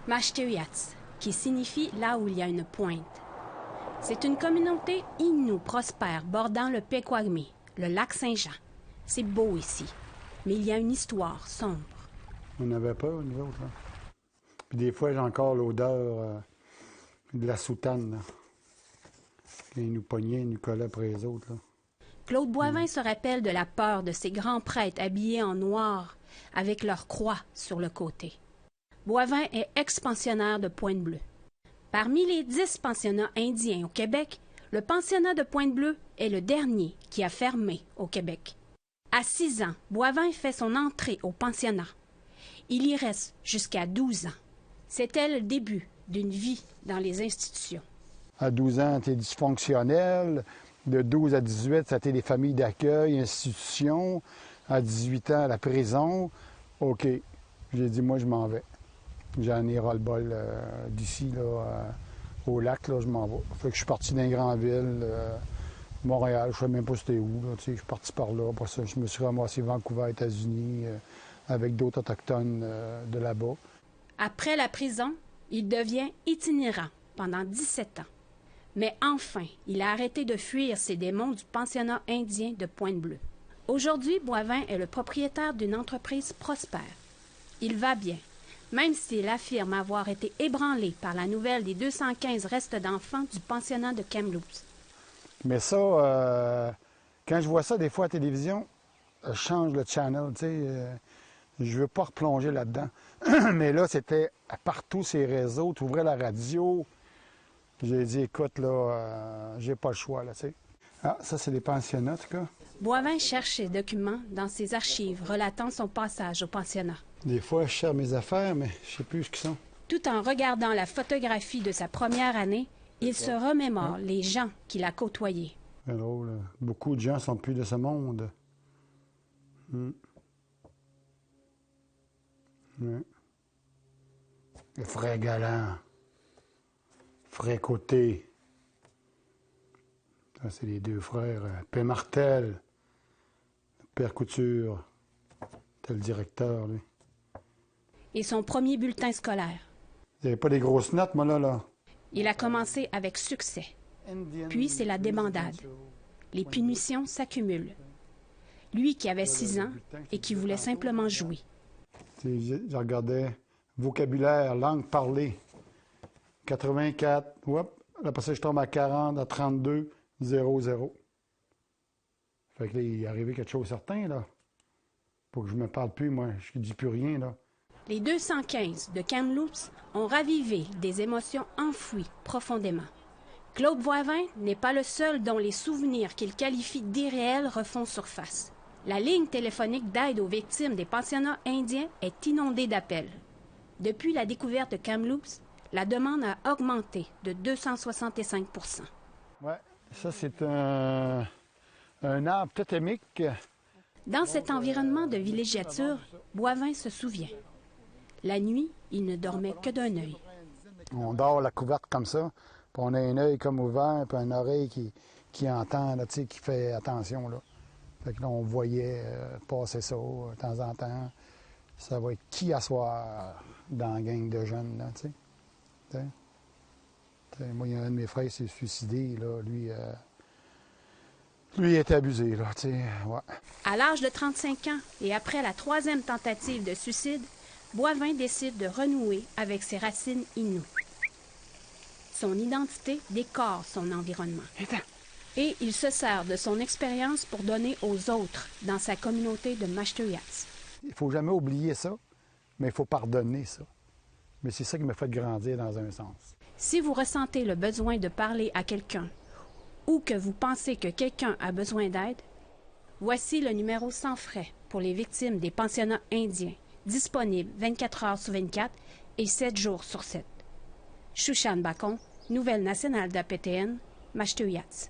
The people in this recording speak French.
Mashteuiatsi, qui signifie là où il y a une pointe. C'est une communauté Innu prospère bordant le Pequagmé, le lac Saint-Jean. C'est beau ici, mais il y a une histoire sombre. On n'avait peur, nous autres. Là. Puis des fois, j'ai encore l'odeur de la soutane. Là. Quand ils nous pognaient, ils nous collaient après les autres. Là. Claude Boivin se rappelle de la peur de ces grands prêtres habillés en noir avec leur croix sur le côté. Boivin est ex-pensionnaire de Pointe-Bleue. Parmi les 10 pensionnats indiens au Québec, le pensionnat de Pointe-Bleue est le dernier qui a fermé au Québec. À 6 ans, Boivin fait son entrée au pensionnat. Il y reste jusqu'à 12 ans. C'était le début d'une vie dans les institutions. À 12 ans, tu es dysfonctionnel. De 12 à 18, ça a été des familles d'accueil, institutions. À 18 ans, la prison. OK. J'ai dit, moi, je m'en vais. J'en ai ras-le-bol d'ici, là, au lac, là, je m'en vais. Fait que je suis parti d'une grande ville, Montréal, je ne sais même pas c'était où, là, tu sais, je suis parti par là. Après ça, je me suis ramassé à Vancouver, États-Unis, avec d'autres Autochtones de là-bas. Après la prison, il devient itinérant pendant 17 ans. Mais enfin, il a arrêté de fuir ces démons du pensionnat indien de Pointe-Bleue. Aujourd'hui, Boivin est le propriétaire d'une entreprise prospère. Il va bien, même s'il affirme avoir été ébranlé par la nouvelle des 215 restes d'enfants du pensionnat de Kamloops. Mais ça, quand je vois ça des fois à la télévision, je change le channel, tu sais. Je veux pas replonger là-dedans. Mais là, c'était partout ces réseaux, tu ouvrais la radio. J'ai dit, écoute, là, j'ai pas le choix, là, tu sais. Ah, ça, c'est des pensionnats, en tout cas. Boivin cherche ses documents dans ses archives relatant son passage au pensionnat. Des fois, je cherche mes affaires, mais je sais plus où ils sont. Tout en regardant la photographie de sa première année, il se remémore les gens qu'il a côtoyés. C'est drôle, là. Beaucoup de gens sont plus de ce monde. Le frère Galant. Frère Côté. Ça, c'est les deux frères. Père Martel. Père Couture. C'était le directeur, lui. Et son premier bulletin scolaire. Il n'y avait pas des grosses notes, moi, là. Il a commencé avec succès. Puis c'est la débandade. Les punitions s'accumulent. Lui qui avait 6 ans et qui voulait simplement jouer. Je regardais vocabulaire, langue parlée. 84, après ça, je tombe à 40, à 32, 0. Fait que là, il est arrivé quelque chose de certain, là. Pour que je me parle plus, moi. Je dis plus rien, là. Les 215 de Kamloops ont ravivé des émotions enfouies profondément. Claude Boivin n'est pas le seul dont les souvenirs qu'il qualifie d'irréels refont surface. La ligne téléphonique d'aide aux victimes des pensionnats indiens est inondée d'appels. Depuis la découverte de Kamloops, la demande a augmenté de 265 %. Oui, ça, c'est un arbre totémique. Dans cet environnement de villégiature, Boivin se souvient. La nuit, il ne dormait que d'un œil. On dort la couverte comme ça, puis on a un œil comme ouvert, puis une oreille qui entend, là, qui fait attention. Là. Fait que là, on voyait passer ça de temps en temps. Ça va être qui à soir dans la gang de jeunes, là, tu sais. Moi, il y a un de mes frères qui s'est suicidé, là, lui, il était abusé, là, tu sais, ouais. À l'âge de 35 ans et après la 3e tentative de suicide, Boivin décide de renouer avec ses racines innues. Son identité décore son environnement. Et il se sert de son expérience pour donner aux autres dans sa communauté de Mashteuiatsi. Il ne faut jamais oublier ça, mais il faut pardonner ça. Mais c'est ça qui m'a fait grandir dans un sens. Si vous ressentez le besoin de parler à quelqu'un ou que vous pensez que quelqu'un a besoin d'aide, voici le numéro sans frais pour les victimes des pensionnats indiens, disponible 24 heures sur 24 et 7 jours sur 7. Shushan Bacon, Nouvelle nationale d'APTN, Mashteuiatsi.